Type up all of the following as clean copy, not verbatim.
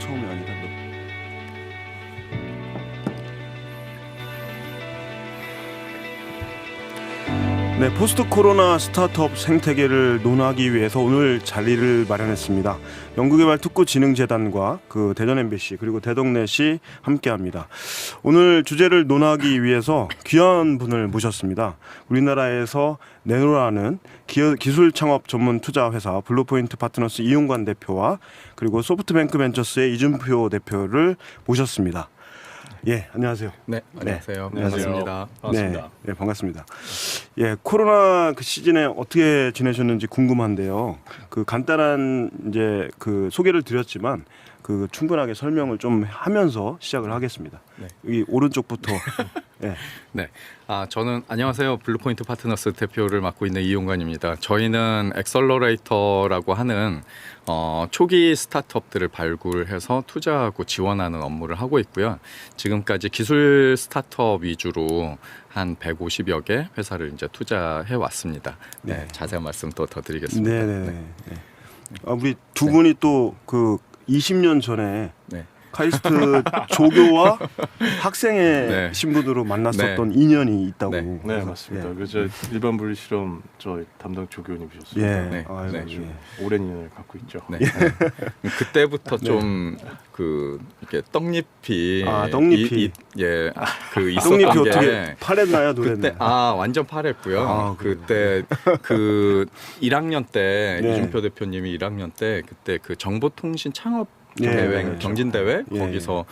처음이 아니라 네, 포스트 코로나 스타트업 생태계를 논하기 위해서 오늘 자리를 마련했습니다. 연구개발특구진흥재단과 그 대전 MBC 그리고 대덕넷이 함께합니다. 오늘 주제를 논하기 위해서 귀한 분을 모셨습니다. 우리나라에서 네노라는 기술 창업 전문 투자 회사 블루포인트 파트너스 이용관 대표와 그리고 소프트뱅크 벤처스의 이준표 대표를 모셨습니다. 예, 안녕하세요. 네, 안녕하세요. 네, 반갑습니다. 반갑습니다. 네, 반갑습니다. 예, 코로나 그 시즌에 어떻게 지내셨는지 궁금한데요. 그 간단한 이제 그 소개를 드렸지만 그 충분하게 설명을 좀 하면서 시작을 하겠습니다. 네. 여기 오른쪽부터. 예. 네, 저는 안녕하세요. 블루포인트 파트너스 대표를 맡고 있는 이용관입니다. 저희는 엑셀러레이터라고 하는 초기 스타트업들을 발굴해서 투자하고 지원하는 업무를 하고 있고요. 지금까지 기술 스타트업 위주로 한 150여 개 회사를 이제 투자해 왔습니다. 네, 자세한 말씀 또 더 드리겠습니다. 네. 우리 두 분이 또 그 20년 전에 네. 카이스트 조교와 학생의 네. 신분으로 만났었던 인연이 있다고. 네. 네, 맞습니다. 예. 그저 일반 분리 실험 저 담당 조교님이셨습니다. 예. 네. 아이고, 네. 예. 오랜 인연을 갖고 있죠. 네. 그때부터 좀 그 이렇게 떡잎이 떡잎이. 있었던 떡잎이 게 어떻게 파랬나요, 노래는? 그때 완전 파랬고요. 아, 그때 그 1학년 때 네. 이준표 대표님이 1학년 때 그때 그 정보통신 창업 예, 대회 네. 경진 대회 예. 거기서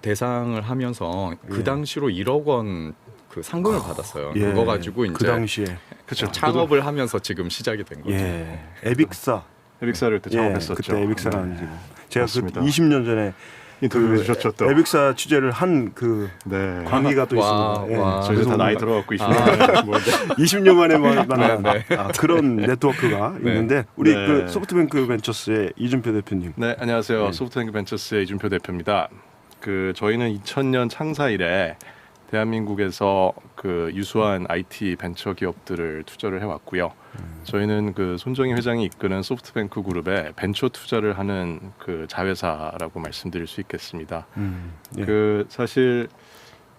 대상을 하면서 그 예. 당시로 1억 원 그 상금을 받았어요. 예. 그거 가지고 이제 그 당시에 그렇죠. 창업을 하면서 지금 시작이 된 거죠. 예. 에빅사. 에빅사를 그때 창업했었죠. 그때 에빅사라는 지금 제가 맞습니다. 그 20년 전에 인터뷰 해주셨죠 또. 에빅사 취재를 한 그 네. 광기가 또 와, 있습니다. 와. 저희도 다 그래서 나이 들어갖고 있습니다. 뭐, 20년 만에 만난 네, 그런 네트워크가 네. 있는데 우리 네. 그 소프트뱅크 벤처스의 이준표 대표님. 네, 안녕하세요. 네. 소프트뱅크 벤처스의 이준표 대표입니다. 그 저희는 2000년 창사 이래 대한민국에서 그 유수한 IT 벤처 기업들을 투자를 해왔고요. 저희는 그 손정희 회장이 이끄는 소프트뱅크 그룹에 벤처 투자를 하는 그 자회사라고 말씀드릴 수 있겠습니다. 예. 그 사실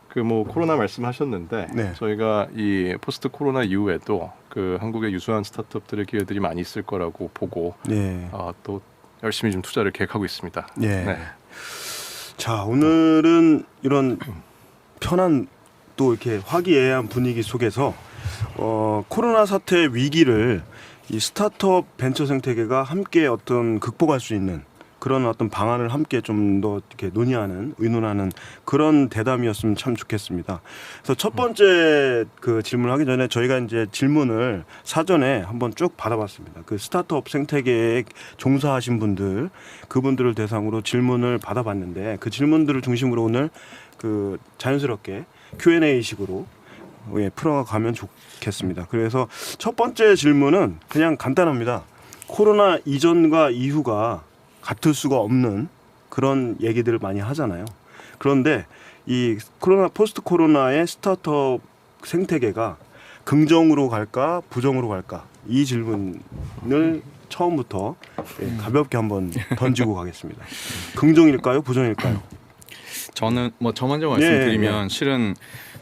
그 뭐 코로나 말씀하셨는데 네. 저희가 이 포스트 코로나 이후에도 그 한국의 유수한 스타트업들의 기회들이 많이 있을 거라고 보고 예. 또 열심히 좀 투자를 계획하고 있습니다. 예. 네. 자, 오늘은 이런 편한 또 이렇게 화기애애한 분위기 속에서 코로나 사태의 위기를 이 스타트업 벤처 생태계가 함께 어떤 극복할 수 있는 그런 어떤 방안을 함께 좀 더 이렇게 논의하는 의논하는 그런 대담이었으면 참 좋겠습니다. 그래서 첫 번째 그 질문하기 전에 저희가 이제 질문을 사전에 한번 쭉 받아봤습니다. 그 스타트업 생태계에 종사하신 분들 그분들을 대상으로 질문을 받아봤는데 그 질문들을 중심으로 오늘 그 자연스럽게 Q&A식으로 풀어가면 좋겠습니다. 그래서 첫 번째 질문은 그냥 간단합니다. 코로나 이전과 이후가 같을 수가 없는 그런 얘기들을 많이 하잖아요. 그런데 이 포스트 코로나의 스타트업 생태계가 긍정으로 갈까 부정으로 갈까 이 질문을 처음부터 가볍게 한번 던지고 가겠습니다. 긍정일까요 부정일까요? 저는 뭐 저 먼저 말씀드리면 예. 실은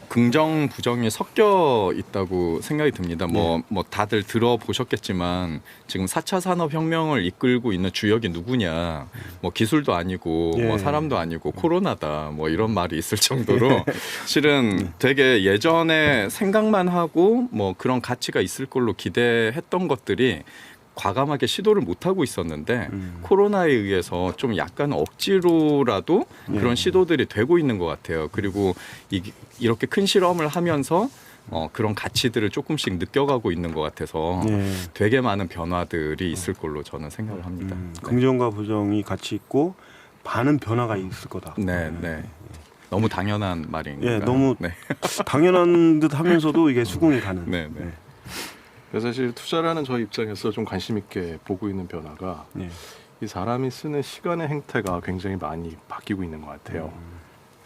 긍정 부정이 섞여 있다고 생각이 듭니다. 뭐 다들 들어보셨겠지만 지금 4차 산업혁명을 이끌고 있는 주역이 누구냐? 뭐 기술도 아니고 예. 뭐 사람도 아니고 코로나다. 뭐 이런 말이 있을 정도로 실은 되게 예전에 생각만 하고 뭐 그런 가치가 있을 걸로 기대했던 것들이 과감하게 시도를 못하고 있었는데 코로나에 의해서 좀 약간 억지로라도 그런 시도들이 되고 있는 것 같아요. 그리고 이렇게 큰 실험을 하면서 그런 가치들을 조금씩 느껴가고 있는 것 같아서 되게 많은 변화들이 있을 걸로 저는 생각을 합니다. 긍정과 부정이 같이 있고 많은 변화가 있을 거다. 네. 너무 당연한 말인가요? 예, 너무 당연한 듯 하면서도 이게 수긍이 가는. 네. 그래서 사실 투자를 하는 저희 입장에서 좀 관심 있게 보고 있는 변화가 이 사람이 쓰는 시간의 행태가 굉장히 많이 바뀌고 있는 것 같아요.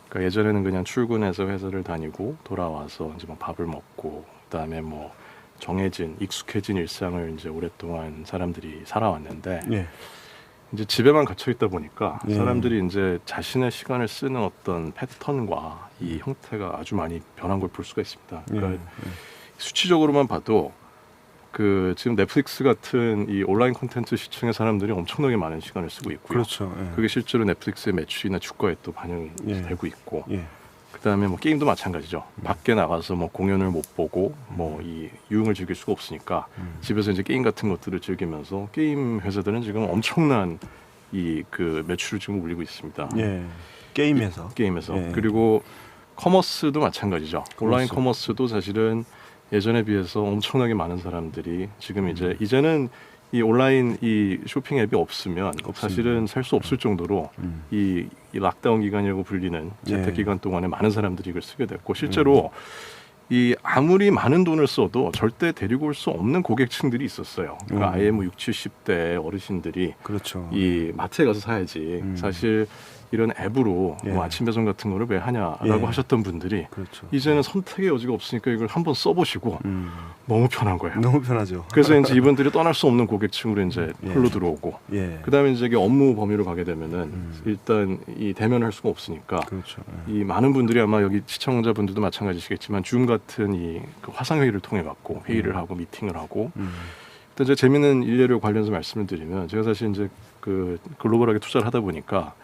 그러니까 예전에는 그냥 출근해서 회사를 다니고 돌아와서 이제 뭐 밥을 먹고 그다음에 뭐 정해진 익숙해진 일상을 이제 오랫동안 사람들이 살아왔는데 이제 집에만 갇혀 있다 보니까 예. 사람들이 이제 자신의 시간을 쓰는 어떤 패턴과 이 형태가 아주 많이 변한 걸 볼 수가 있습니다. 그러니까 수치적으로만 봐도 그 지금 넷플릭스 같은 이 온라인 콘텐츠 시청의 사람들이 엄청나게 많은 시간을 쓰고 있고요. 그렇죠. 예. 그게 실제로 넷플릭스의 매출이나 주가에 또 반영이 예. 되고 있고, 예. 그다음에 뭐 게임도 마찬가지죠. 밖에 나가서 뭐 공연을 못 보고 뭐 이 유흥을 즐길 수가 없으니까 집에서 이제 게임 같은 것들을 즐기면서 게임 회사들은 지금 엄청난 이 그 매출을 지금 올리고 있습니다. 예. 게임에서. 게임에서. 예. 그리고 커머스도 마찬가지죠. 온라인 커머스도 사실은 예전에 비해서 엄청나게 많은 사람들이 지금 이제는 이 온라인 이 쇼핑 앱이 없으면 사실은 살 수 없을 정도로 이 락다운 기간이라고 불리는 재택 예. 기간 동안에 많은 사람들이 이걸 쓰게 됐고 실제로 이 아무리 많은 돈을 써도 절대 데리고 올 수 없는 고객층들이 있었어요. 그러니까 아예 뭐 60, 70대 어르신들이 그렇죠. 이 마트에 가서 사야지. 사실 이런 앱으로 예. 뭐 아침 배송 같은 거를 왜 하냐라고 예. 하셨던 분들이 그렇죠. 이제는 선택의 여지가 없으니까 이걸 한번 써보시고 너무 편한 거예요. 너무 편하죠. 그래서 이제 이분들이 떠날 수 없는 고객층으로 이제 예. 흘러 들어오고, 예. 그다음에 이제 이게 업무 범위로 가게 되면은 일단 이 대면할 수가 없으니까 그렇죠. 예. 이 많은 분들이 아마 여기 시청자분들도 마찬가지시겠지만 줌 같은 이 그 화상 회의를 통해 갖고 회의를 하고 미팅을 하고. 또 이제 재미있는 일례를 관련해서 말씀을 드리면 제가 사실 이제 그 글로벌하게 투자를 하다 보니까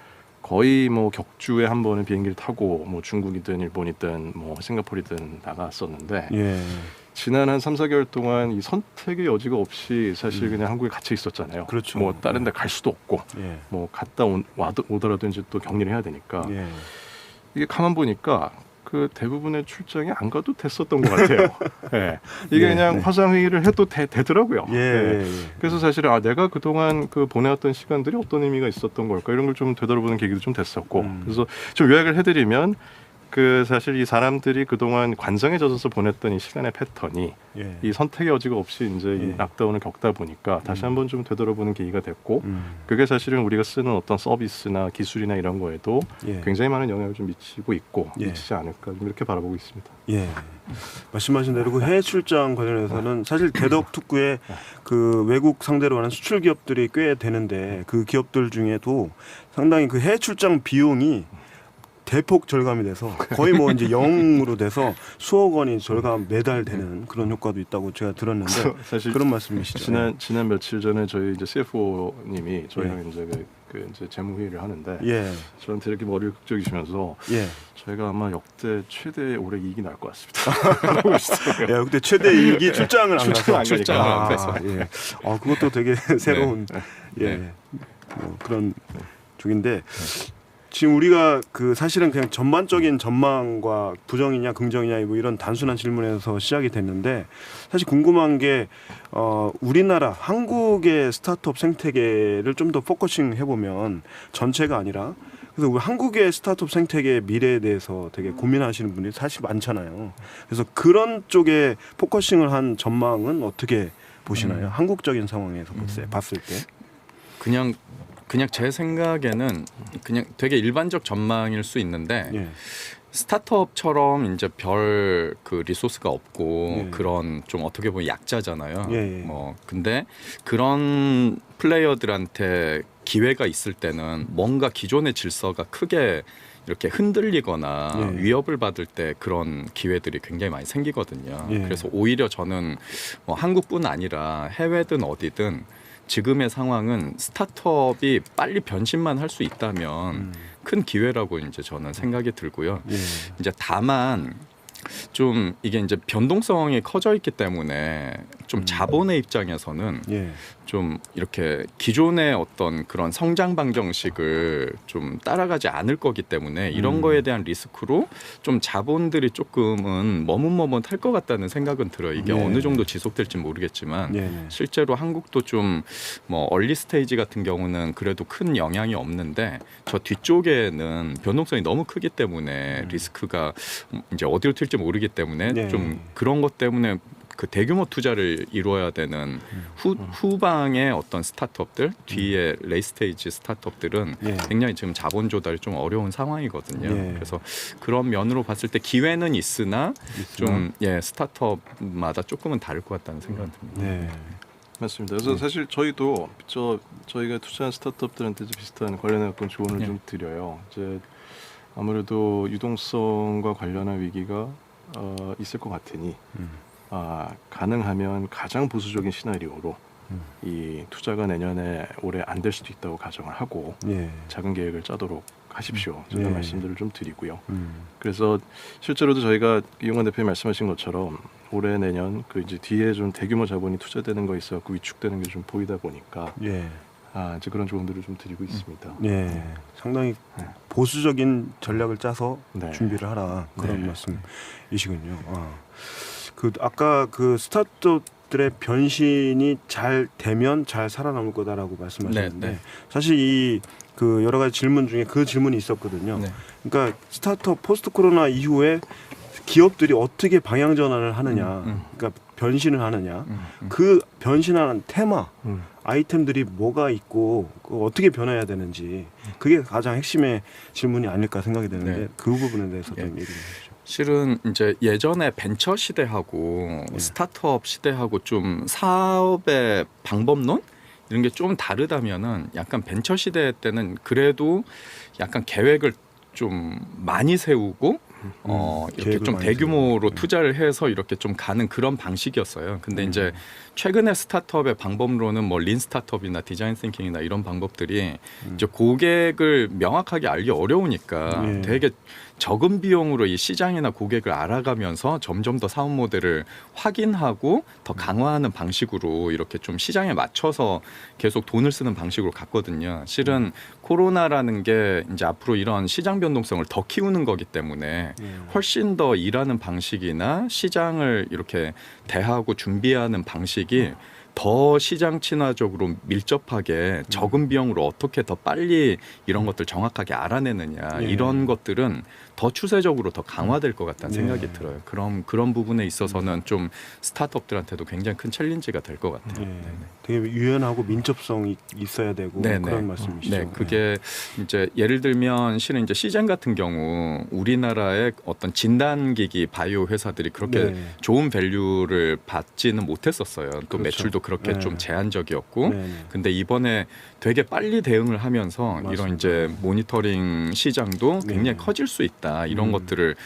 거의 뭐 격주에 한 번은 비행기를 타고 뭐 중국이든 일본이든 뭐 싱가포르든 나갔었는데 예. 지난 한 3, 4개월 동안 이 선택의 여지가 없이 사실 그냥 한국에 갇혀 있었잖아요. 그렇죠. 뭐 다른 데 갈 수도 없고 예. 뭐 갔다 오더라도 이제 또 격리를 해야 되니까 예. 이게 가만 보니까 그 대부분의 출장이 안 가도 됐었던 것 같아요. 예. 이게 예, 그냥 네. 화상 회의를 해도 되더라고요. 예. 예. 예. 그래서 사실은 내가 그동안 그 보내왔던 시간들이 어떤 의미가 있었던 걸까 이런 걸 좀 되돌아보는 계기도 좀 됐었고 그래서 좀 요약을 해드리면 그 사실 이 사람들이 그동안 관성에 젖어서 보냈던 이 시간의 패턴이 예. 이 선택의 여지가 없이 이제 이 예. 락다운을 겪다 보니까 다시 한번 좀 되돌아보는 계기가 됐고 그게 사실은 우리가 쓰는 어떤 서비스나 기술이나 이런 거에도 예. 굉장히 많은 영향을 좀 미치고 있고 예. 미치지 않을까 좀 이렇게 바라보고 있습니다. 예. 말씀하신 대로 그 해외 출장 관련해서는 사실 개덕특구에 그 외국 상대로 하는 수출 기업들이 꽤 되는데 그 기업들 중에도 상당히 그 해외 출장 비용이 대폭 절감이 돼서 거의 뭐 이제 0으로 돼서 수억 원이 절감 매달 되는 그런 효과도 있다고 제가 들었는데 사실 그런 말씀이시죠? 지난 며칠 전에 저희 이제 CFO님이 저희랑 이제 그 이제 재무 회의를 하는데 예. 저한테 이렇게 머리를 극적이시면서 예. 저희가 아마 역대 최대 올해 이익이 날 것 같습니다. 그러고 있어요. 야, 그때 최대 이익이 출장을 안 가서 출장을 안 가서. 예. 그것도 되게 새로운 예. 네. 뭐 그런 쪽인데 지금 우리가 그 사실은 그냥 전반적인 전망과 부정이냐 긍정이냐 뭐 이런 단순한 질문에서 시작이 됐는데 사실 궁금한 게 우리나라 한국의 스타트업 생태계를 좀 더 포커싱 해보면 전체가 아니라 그래서 우리 한국의 스타트업 생태계의 미래에 대해서 되게 고민하시는 분들이 사실 많잖아요. 그래서 그런 쪽에 포커싱을 한 전망은 어떻게 보시나요? 한국적인 상황에서 봤을 때. 그냥 제 생각에는 그냥 되게 일반적 전망일 수 있는데 예. 스타트업처럼 이제 별 그 리소스가 없고 예. 그런 좀 어떻게 보면 약자잖아요. 예, 예. 뭐 근데 그런 플레이어들한테 기회가 있을 때는 뭔가 기존의 질서가 크게 이렇게 흔들리거나 예. 위협을 받을 때 그런 기회들이 굉장히 많이 생기거든요. 예. 그래서 오히려 저는 뭐 한국뿐 아니라 해외든 어디든 지금의 상황은 스타트업이 빨리 변신만 할 수 있다면 큰 기회라고 이제 저는 생각이 들고요. 예. 이제 다만 좀 이게 이제 변동성이 커져 있기 때문에 좀 자본의 입장에서는 예. 좀 이렇게 기존의 어떤 그런 성장 방정식을 좀 따라가지 않을 거기 때문에 이런 거에 대한 리스크로 좀 자본들이 조금은 머뭇머뭇할 것 같다는 생각은 들어요. 이게 네. 어느 정도 지속될지 모르겠지만 네. 실제로 한국도 좀 뭐 얼리 스테이지 같은 경우는 그래도 큰 영향이 없는데 저 뒤쪽에는 변동성이 너무 크기 때문에 리스크가 이제 어디로 튈지 모르기 때문에 네. 좀 그런 것 때문에 그 대규모 투자를 이루어야 되는 후방의 어떤 스타트업들 뒤에 레이스테이지 스타트업들은 예. 굉장히 지금 자본 조달이 좀 어려운 상황이거든요. 예. 그래서 그런 면으로 봤을 때 기회는 있으나 좀 스타트업마다 조금은 다를 것 같다는 생각이 듭니다. 네. 맞습니다. 그래서 사실 저희도 저희가 투자한 스타트업들한테 비슷한 관련해 갖고 조언을 좀 드려요. 이제 아무래도 유동성과 관련한 위기가 있을 것 같으니 가능하면 가장 보수적인 시나리오로 이 투자가 내년에 올해 안 될 수도 있다고 가정을 하고 작은 계획을 짜도록 하십시오. 저는 말씀들을 좀 드리고요. 그래서 실제로도 저희가 이용환 대표님 말씀하신 것처럼 올해 내년 그 이제 뒤에 좀 대규모 자본이 투자되는 거 있어 그 위축되는 게 좀 보이다 보니까 이제 그런 조언들을 좀 드리고 있습니다. 상당히 보수적인 전략을 짜서 준비를 하라 그런 네. 말씀이시군요. 그 아까 그 스타트업들의 변신이 잘 되면 잘 살아남을 거다라고 말씀하셨는데 사실 이 그 여러 가지 질문 중에 그 질문이 있었거든요. 그러니까 스타트업 포스트 코로나 이후에 기업들이 어떻게 방향 전환을 하느냐, 그러니까 변신을 하느냐, 그 변신하는 테마, 아이템들이 뭐가 있고 어떻게 변해야 되는지 그게 가장 핵심의 질문이 아닐까 생각이 되는데 그 부분에 대해서 좀 얘기해 주시죠. 실은 이제 예전에 벤처 시대하고 스타트업 시대하고 좀 사업의 방법론 이런 게 좀 다르다면은 약간 벤처 시대 때는 그래도 약간 계획을 좀 많이 세우고 이렇게 좀 대규모로 투자를 해서 이렇게 좀 가는 그런 방식이었어요. 근데 이제 최근에 스타트업의 방법론은 뭐 린 스타트업이나 디자인 띵킹이나 이런 방법들이 이제 고객을 명확하게 알기 어려우니까 되게 적은 비용으로 이 시장이나 고객을 알아가면서 점점 더 사업 모델을 확인하고 더 강화하는 방식으로 이렇게 좀 시장에 맞춰서 계속 돈을 쓰는 방식으로 갔거든요. 실은 코로나라는 게 이제 앞으로 이런 시장 변동성을 더 키우는 거기 때문에 훨씬 더 일하는 방식이나 시장을 이렇게 대하고 준비하는 방식이 더 시장 친화적으로 밀접하게 적은 비용으로 어떻게 더 빨리 이런 것들 정확하게 알아내느냐 이런 것들은 더 추세적으로 더 강화될 것 같다는 생각이 들어요. 그런 부분에 있어서는 좀 스타트업들한테도 굉장히 큰 챌린지가 될 것 같아요. 되게 유연하고 민첩성이 있어야 되고 그런 말씀이시죠. 네, 그게 이제 예를 들면 실은 이제 시젠 같은 경우 우리나라의 어떤 진단기기 바이오 회사들이 그렇게 좋은 밸류를 받지는 못했었어요. 또 매출도 그렇게 좀 제한적이었고, 근데 이번에 되게 빨리 대응을 하면서 이런 이제 모니터링 시장도 굉장히 커질 수 있다. 이런 것들을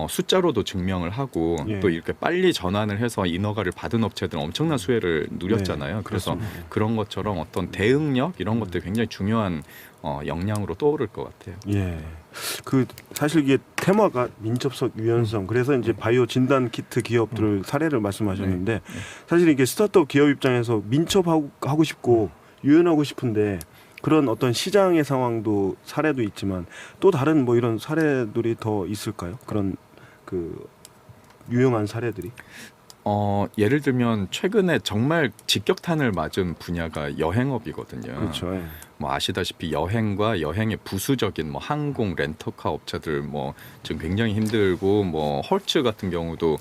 숫자로도 증명을 하고 또 이렇게 빨리 전환을 해서 인허가를 받은 업체들은 엄청난 수혜를 누렸잖아요. 그래서 그런 것처럼 어떤 대응력 이런 것들이 굉장히 중요한 역량으로 떠오를 것 같아요. 그 사실 이게 테마가 민첩성, 유연성. 그래서 이제 바이오 진단 키트 기업들 사례를 말씀하셨는데 사실 이게 스타트업 기업 입장에서 민첩하고 싶고 유연하고 싶은데 그런 어떤 시장의 상황도 사례도 있지만 또 다른 뭐 이런 사례들이 더 있을까요? 그런 그 유용한 사례들이? 예를 들면 최근에 정말 직격탄을 맞은 분야가 여행업이거든요. 그렇죠. 뭐 아시다시피 여행과 여행의 부수적인 뭐 항공 렌터카 업체들 뭐 지금 굉장히 힘들고 뭐 헐츠 같은 경우도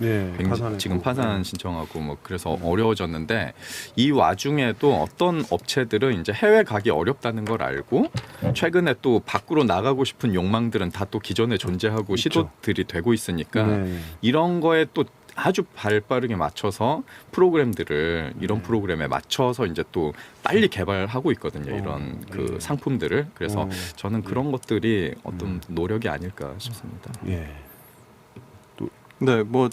지금 파산 신청하고 뭐 그래서 어려워졌는데 이 와중에도 어떤 업체들은 이제 해외 가기 어렵다는 걸 알고 최근에 또 밖으로 나가고 싶은 욕망들은 다 또 기존에 존재하고 시도들이 되고 있으니까 이런 거에 또 아주 발빠르게 맞춰서 프로그램들을 이런 프로그램에 맞춰서 이제 또 빨리 개발하고 있거든요. 이런 그 상품들을. 그래서 저는 그런 것들이 어떤 노력이 아닐까 싶습니다. 네, 뭐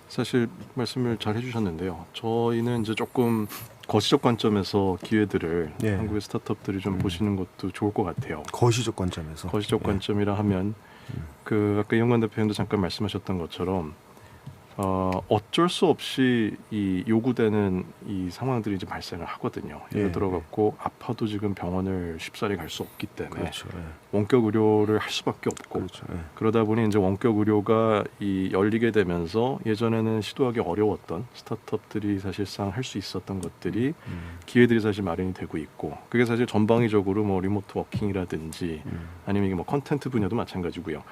사실 말씀을 잘 해주셨는데요. 저희는 이제 조금 거시적 관점에서 기회들을 한국의 스타트업들이 좀 보시는 것도 좋을 것 같아요. 거시적 관점에서. 거시적 관점이라 하면 그 아까 이용관 대표님도 잠깐 말씀하셨던 것처럼 어쩔 수 없이 이 요구되는 이 상황들이 이제 발생을 하거든요. 예를 들어갖고 아파도 지금 병원을 쉽사리 갈 수 없기 때문에 원격 의료를 할 수밖에 없고 그러다 보니 이제 원격 의료가 이 열리게 되면서 예전에는 시도하기 어려웠던 스타트업들이 사실상 할 수 있었던 것들이 기회들이 사실 마련이 되고 있고 그게 사실 전방위적으로 뭐 리모트 워킹이라든지 아니면 이게 뭐 컨텐트 분야도 마찬가지고요.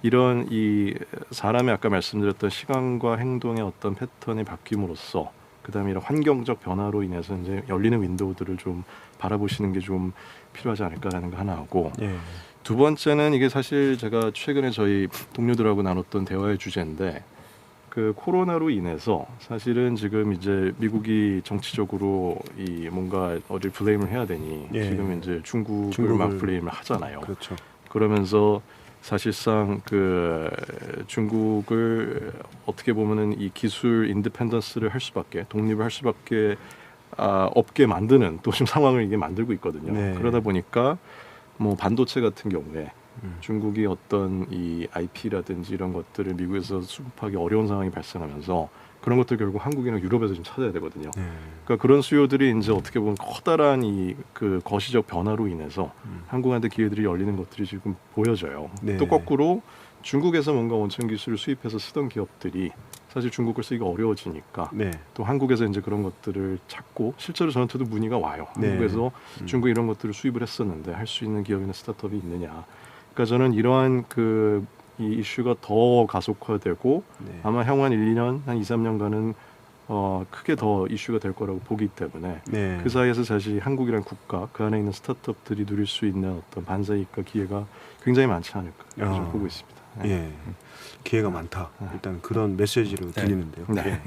이런 이 사람의 아까 말씀드렸던 시간과 행동의 어떤 패턴이 바뀜으로써 그다음에 이런 환경적 변화로 인해서 이제 열리는 윈도우들을 좀 바라보시는 게 좀 필요하지 않을까라는 거 하나 하고 두 번째는 이게 사실 제가 최근에 저희 동료들하고 나눴던 대화의 주제인데 그 코로나로 인해서 사실은 지금 이제 미국이 정치적으로 이 뭔가 어딜 블레임을 해야 되니 예. 지금 이제 중국을 막 블레임을 하잖아요. 그렇죠. 그러면서 사실상 그 중국을 어떻게 보면은 이 기술 인디펜던스를 할 수밖에 독립을 할 수밖에 없게 만드는 또 지금 상황을 이게 만들고 있거든요. 네. 그러다 보니까 뭐 반도체 같은 경우에 중국이 어떤 이 IP라든지 이런 것들을 미국에서 수급하기 어려운 상황이 발생하면서 그런 것들 결국 한국이나 유럽에서 좀 찾아야 되거든요. 네. 그러니까 그런 수요들이 이제 어떻게 보면 커다란 이 그 거시적 변화로 인해서 한국한테 기회들이 열리는 것들이 지금 보여져요. 네. 또 거꾸로 중국에서 뭔가 원천 기술을 수입해서 쓰던 기업들이 사실 중국 걸 쓰기가 어려워지니까 네. 또 한국에서 이제 그런 것들을 찾고 실제로 저한테도 문의가 와요. 네. 한국에서 중국 이런 것들을 수입을 했었는데 할 수 있는 기업이나 스타트업이 있느냐. 그러니까 저는 이러한 그 이 이슈가 더 가속화되고 네. 아마 향후 한 1, 2년, 한 2, 3년간은 크게 더 이슈가 될 거라고 보기 때문에 네. 그 사이에서 사실 한국이라는 국가, 그 안에 있는 스타트업들이 누릴 수 있는 어떤 반사이익과 기회가 굉장히 많지 않을까 좀 보고 있습니다. 네. 예. 기회가 많다. 일단 그런 메시지로 들리는데요. 네. 예.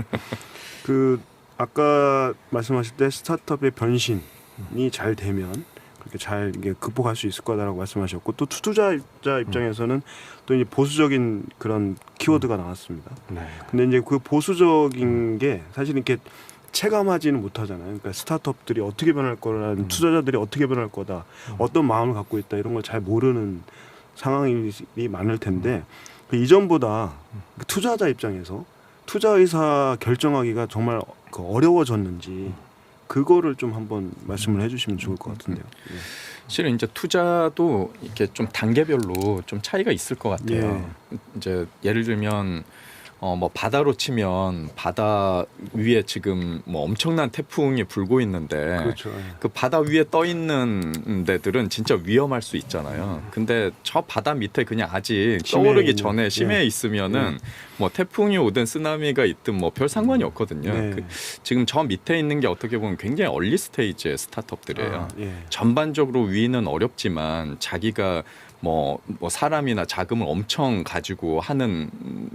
그 아까 말씀하실 때 스타트업의 변신이 잘 되면 그렇게 잘 이게 극복할 수 있을 거다라고 말씀하셨고 또 투자자 입장에서는 또 이제 보수적인 그런 키워드가 나왔습니다. 네. 근데 이제 그 보수적인 게 사실 이렇게 체감하지는 못하잖아요. 그러니까 스타트업들이 어떻게 변할 거라는 투자자들이 어떻게 변할 거다, 어떤 마음을 갖고 있다 이런 걸 잘 모르는 상황이 많을 텐데 그 이전보다 그 투자자 입장에서 투자 의사 결정하기가 정말 그 어려워졌는지 그거를 좀 한번 말씀을 해주시면 좋을 것 같은데요. 실은 이제 투자도 이렇게 좀 단계별로 좀 차이가 있을 것 같아요. 이제 예를 들면 뭐 바다로 치면 바다 위에 지금 뭐 엄청난 태풍이 불고 있는데 그렇죠. 그 바다 위에 떠 있는 데들은 진짜 위험할 수 있잖아요. 근데 저 바다 밑에 그냥 아직 떠오르기 있는, 전에 심해에 있으면은 뭐 태풍이 오든 쓰나미가 있든 뭐 별 상관이 없거든요. 네. 지금 저 밑에 있는 게 어떻게 보면 굉장히 얼리 스테이지의 스타트업들이에요. 예. 전반적으로 위는 어렵지만 자기가 뭐 사람이나 자금을 엄청 가지고 하는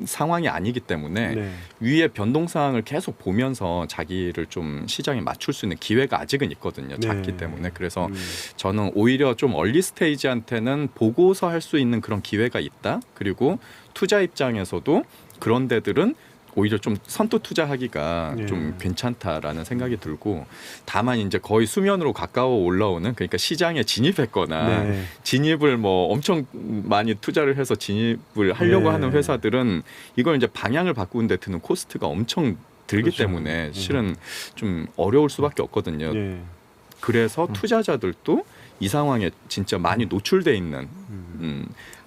상황이 아니기 때문에 네. 위의 변동 사항을 계속 보면서 자기를 좀 시장에 맞출 수 있는 기회가 아직은 있거든요. 작기 네. 때문에. 그래서 저는 오히려 좀 얼리 스테이지한테는 보고서 할 수 있는 그런 기회가 있다. 그리고 투자 입장에서도 그런 데들은 오히려 좀 선두 투자하기가 예. 좀 괜찮다라는 생각이 들고 다만 이제 거의 수면으로 가까워 올라오는 그러니까 시장에 진입했거나 네. 진입을 뭐 엄청 많이 투자를 해서 진입을 하려고 네. 하는 회사들은 이걸 이제 방향을 바꾸는 데 드는 코스트가 엄청 들기 그렇죠. 때문에 실은 좀 어려울 수밖에 없거든요. 예. 그래서 투자자들도 이 상황에 진짜 많이 노출돼 있는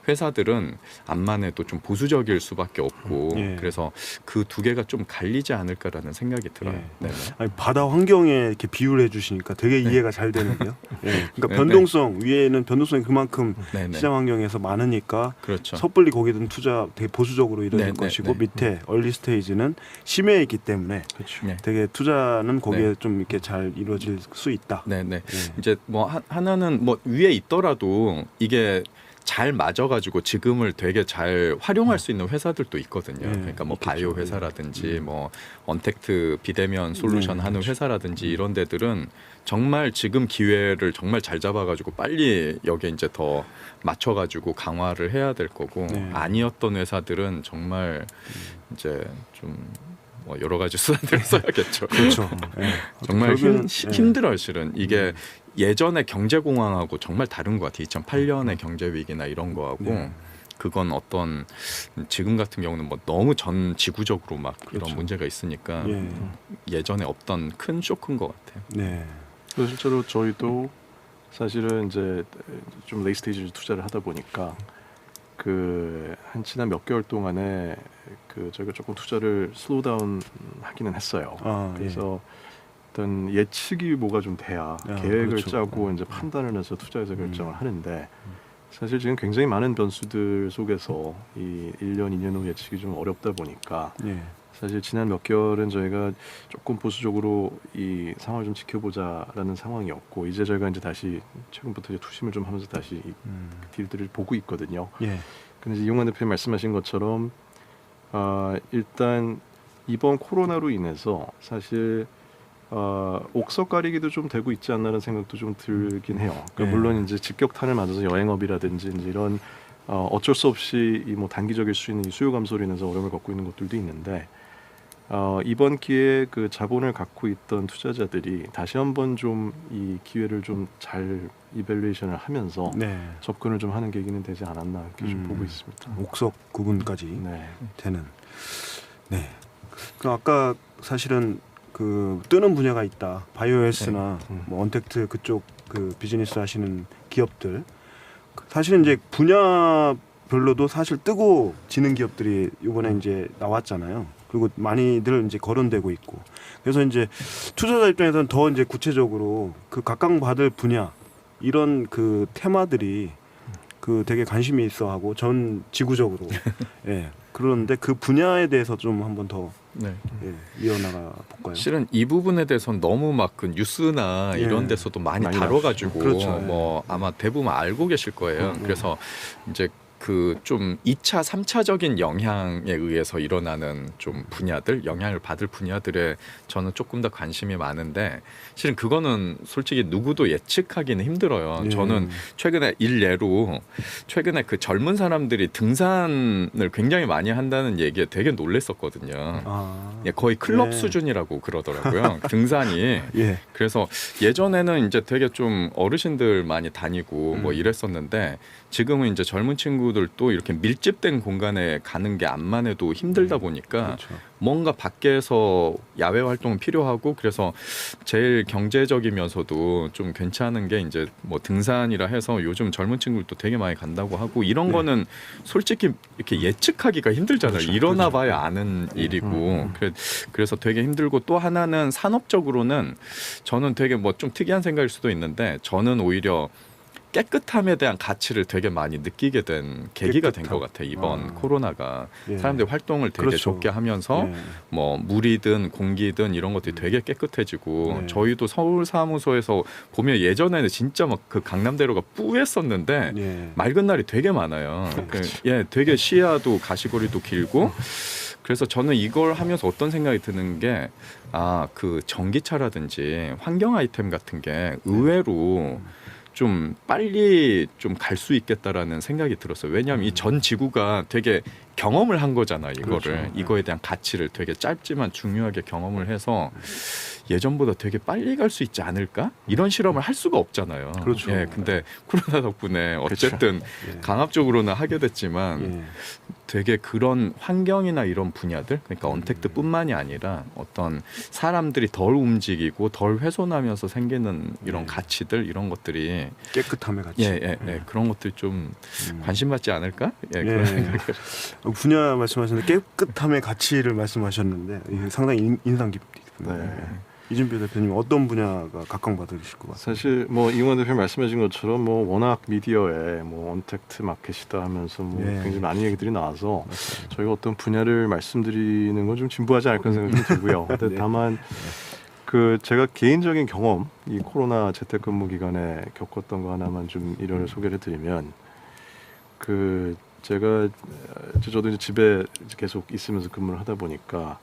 회사들은 암만 해도 좀 보수적일 수밖에 없고 예. 그래서 그 두 개가 좀 갈리지 않을까라는 생각이 들어요. 예. 네. 아니, 바다 환경에 이렇게 비유를 해주시니까 되게 이해가 잘 되는데요. 예. 그러니까 네, 변동성 위에는 변동성이 그만큼 네, 네. 시장 환경에서 많으니까 그렇죠. 섭불리 거기든 투자 되게 보수적으로 이루어질 네, 네, 것이고 네. 밑에 얼리 스테이지는 심해 있기 때문에 네. 되게 투자는 거기에 네. 좀 이렇게 잘 이루어질 수 있다. 네네. 예. 이제 뭐 하나는 뭐 위에 있더라도 이게 잘 맞아가지고 지금을 되게 잘 활용할 수 있는 회사들도 있거든요. 네, 그러니까 뭐 있겠죠. 바이오 회사라든지 뭐 언택트 비대면 솔루션 네, 하는 그렇죠. 회사라든지 이런 데들은 정말 지금 기회를 정말 잘 잡아가지고 빨리 여기에 이제 더 맞춰가지고 강화를 해야 될 거고 네. 아니었던 회사들은 정말 이제 좀 뭐 여러 가지 수단들을 써야겠죠. 그렇죠. 예. 정말 결국에는, 예. 힘들어요, 실은. 이게 예전의 경제공황하고 정말 다른 것 같아요. 2008년의 경제위기나 이런 거하고 네. 그건 어떤 지금 같은 경우는 뭐 너무 전 지구적으로 막 그렇죠. 이런 문제가 있으니까 예. 예전에 없던 큰 쇼크인 것 같아요. 네. 그래서 실제로 저희도 사실은 이제 좀 레이 스테이지 투자를 하다 보니까 그 한 지난 몇 개월 동안에 그 저희가 조금 투자를 슬로우 다운 하기는 했어요. 아, 그래서 어떤 예측이 뭐가 좀 돼야 아, 계획을 그렇죠. 짜고 이제 판단을 해서 투자에서 결정을 하는데 사실 지금 굉장히 많은 변수들 속에서 이 1년, 2년 후 예측이 좀 어렵다 보니까 예. 사실 지난 몇 개월은 저희가 조금 보수적으로 이 상황을 좀 지켜보자라는 상황이었고 이제 저희가 이제 다시 최근부터 이제 투심을 좀 하면서 다시 이 딜들을 보고 있거든요. 예. 근데 이제 이용환 대표님 말씀하신 것처럼 일단 이번 코로나로 인해서 사실 옥석 가리기도 좀 되고 있지 않나라는 생각도 좀 들긴 해요. 그러니까 네. 물론 이제 직격탄을 맞아서 여행업이라든지 이제 이런 어쩔 수 없이 이 뭐 단기적일 수 있는 이 수요 감소로 인해서 어려움을 겪고 있는 것들도 있는데 이번 기회에 그 자본을 갖고 있던 투자자들이 다시 한번 좀 이 기회를 좀 잘 이밸류에이션을 하면서 네. 접근을 좀 하는 계기는 되지 않았나 이렇게 좀 보고 있습니다. 옥석 구분까지 네. 되는. 네. 그 아까 사실은 그 뜨는 분야가 있다. 바이오에스나 뭐 언택트 그쪽 그 비즈니스 하시는 기업들. 사실은 이제 분야별로도 사실 뜨고 지는 기업들이 이번에 이제 나왔잖아요. 그리고 많이들 이제 거론되고 있고. 그래서 이제 투자자 입장에서는 더 이제 구체적으로 그 각광받을 분야 이런 그 테마들이 그 되게 관심이 있어하고 전 지구적으로 예 그러는데 그 분야에 대해서 좀 한번 더 네. 이어나가 볼까요? 실은 이 부분에 대해서는 너무 막 그 뉴스나 예. 이런 데서도 많이 많이 다뤄가지고 그렇죠. 뭐 아마 대부분 알고 계실 거예요. 그래서 이제 그 좀 2차, 3차적인 영향에 의해서 일어나는 좀 분야들, 영향을 받을 분야들에 저는 조금 더 관심이 많은데 실은 그거는 솔직히 누구도 예측하기는 힘들어요. 예. 저는 최근에 일례로 최근에 그 젊은 사람들이 등산을 굉장히 많이 한다는 얘기에 되게 놀랬었거든요. 아, 예, 거의 클럽 네. 수준이라고 그러더라고요. 등산이. 예. 그래서 예전에는 이제 되게 좀 어르신들 많이 다니고 뭐 이랬었는데 지금은 이제 젊은 친구들도 이렇게 밀집된 공간에 가는 게 암만 해도 힘들다 보니까 그렇죠. 뭔가 밖에서 야외 활동은 필요하고 그래서 제일 경제적이면서도 좀 괜찮은 게 이제 뭐 등산이라 해서 요즘 젊은 친구들도 되게 많이 간다고 하고 이런 거는 솔직히 이렇게 예측하기가 힘들잖아요. 그렇죠. 일어나 봐야 아는 일이고 그래서 되게 힘들고 또 하나는 산업적으로는 저는 되게 뭐 좀 특이한 생각일 수도 있는데 저는 오히려 깨끗함에 대한 가치를 되게 많이 느끼게 된 계기가 된 것 같아요. 이번 코로나가 예. 사람들이 활동을 되게 그렇죠. 좋게 하면서 예. 뭐 물이든 공기든 이런 것들이 되게 깨끗해지고 네. 저희도 서울 사무소에서 보면 예전에는 진짜 막 그 강남대로가 뿌했었는데 예. 맑은 날이 되게 많아요. 예, 되게 시야도 가시거리도 길고 그래서 저는 이걸 하면서 어떤 생각이 드는 게 그 전기차라든지 환경 아이템 같은 게 의외로 좀 빨리 좀 갈 수 있겠다라는 생각이 들었어요. 왜냐하면 이 전 지구가 되게 경험을 한 거잖아요. 이거를 그렇죠. 이거에 대한 가치를 되게 짧지만 중요하게 경험을 해서 예전보다 되게 빨리 갈 수 있지 않을까? 이런 실험을 할 수가 없잖아요. 그렇죠. 예, 근데 코로나 덕분에 어쨌든 예. 강압적으로는 하게 됐지만 예. 되게 그런 환경이나 이런 분야들 그러니까 언택트뿐만이 아니라 어떤 사람들이 덜 움직이고 덜 훼손하면서 생기는 이런 가치들 이런 것들이 깨끗함의 가치. 그런 것들이 좀 관심 받지 않을까? 예, 예. 그런 생각이 분야 말씀하셨는데 깨끗함의 가치를 말씀하셨는데 이게 상당히 인상 깊습니다. 네. 이준표 대표님 어떤 분야가 각광받으실 것 같아요? 사실 뭐 이용환 대표 말씀하신 것처럼 뭐 워낙 미디어에 뭐 언택트 마켓이다 하면서 뭐 예. 굉장히 많은 얘기들이 나와서 저희가 어떤 분야를 말씀드리는 건 좀 진부하지 않을까 생각이 좀 들고요. 근데 네. 다만 그 제가 개인적인 경험 이 코로나 재택근무 기간에 겪었던 거 하나만 좀 일화를 소개를 드리면 그 제가 저도 이제 집에 계속 있으면서 근무를 하다 보니까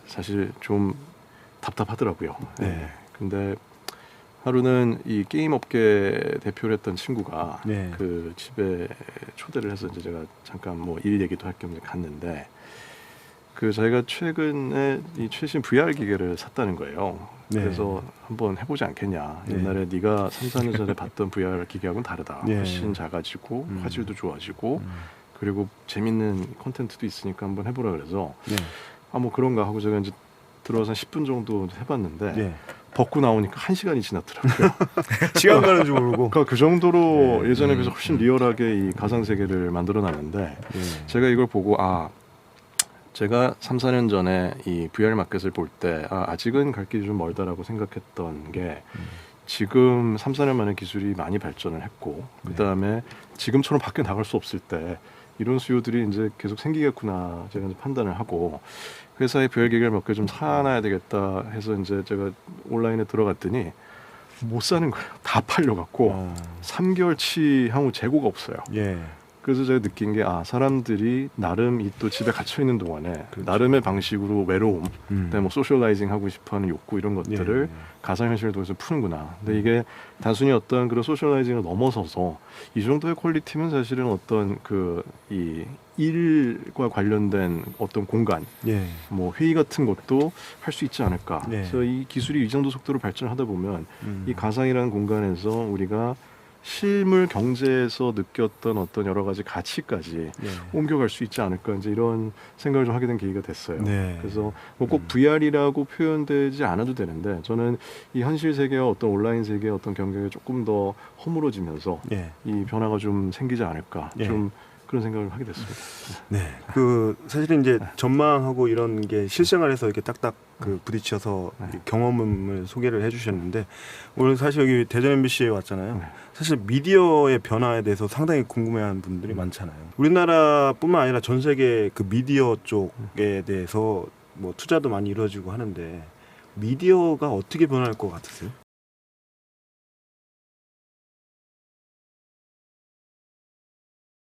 사실 좀 답답하더라고요. 네. 근데 하루는 이 게임 업계 대표를 했던 친구가 네. 그 집에 초대를 해서 이제 제가 잠깐 뭐 일 얘기도 할 겸 갔는데 그 자기가 최근에 이 최신 VR 기계를 샀다는 거예요. 네. 그래서 한번 해보지 않겠냐. 네. 옛날에 네가 3, 4년 전에 봤던 VR 기계하고는 다르다. 네. 훨씬 작아지고 화질도 좋아지고 그리고 재밌는 콘텐츠도 있으니까 한번 해보라 그래서 네. 뭐 그런가 하고 제가 이제 들어와서 10분 정도 해봤는데 네. 벗고 나오니까 1시간이 지났더라고요. 시간 가는 줄 모르고. 그러니까 그 정도로 네. 예전에 비해서 훨씬 리얼하게 이 가상 세계를 만들어놨는데 네. 제가 이걸 보고 제가 3, 4년 전에 이 VR 마켓을 볼 때 아직은 갈 길이 좀 멀다라고 생각했던 게 지금 3, 4년 만에 기술이 많이 발전을 했고 그다음에 지금처럼 밖에 나갈 수 없을 때 이런 수요들이 이제 계속 생기겠구나 제가 이제 판단을 하고 회사에 VR 기계를 몇 개 좀 사놔야 되겠다 해서 이제 제가 온라인에 들어갔더니 못 사는 거예요. 다 팔려갖고 3개월치 향후 재고가 없어요. 예. 그래서 제가 느낀 게 사람들이 나름 이 또 집에 갇혀 있는 동안에 나름의 방식으로 외로움, 그다음에 뭐 소셜라이징 하고 싶어하는 욕구 이런 것들을 가상현실을 통해서 푸는구나. 근데 이게 단순히 어떤 그런 소셜라이징을 넘어서서 이 정도의 퀄리티면 사실은 어떤 이 일과 관련된 어떤 공간, 예. 뭐 회의 같은 것도 할 수 있지 않을까. 네. 그래서 이 기술이 이 정도 속도로 발전하다 보면 이 가상이라는 공간에서 우리가 실물 경제에서 느꼈던 어떤 여러 가지 가치까지 예. 옮겨갈 수 있지 않을까, 이제 이런 생각을 좀 하게 된 계기가 됐어요. 네. 그래서 뭐 꼭 VR이라고 표현되지 않아도 되는데, 저는 이 현실 세계와 어떤 온라인 세계의 어떤 경계가 조금 더 허물어지면서 예. 이 변화가 좀 생기지 않을까, 예. 좀 그런 생각을 하게 됐습니다. 네. 사실은 이제 전망하고 이런 게 실생활에서 이렇게 딱딱 부딪혀서 경험을 소개를 해주셨는데, 오늘 사실 여기 대전 MBC에 왔잖아요. 사실 미디어의 변화에 대해서 상당히 궁금해하는 분들이 많잖아요. 우리나라뿐만 아니라 전 세계 그 미디어 쪽에 대해서 뭐 투자도 많이 이루어지고 하는데, 미디어가 어떻게 변할 것 같으세요?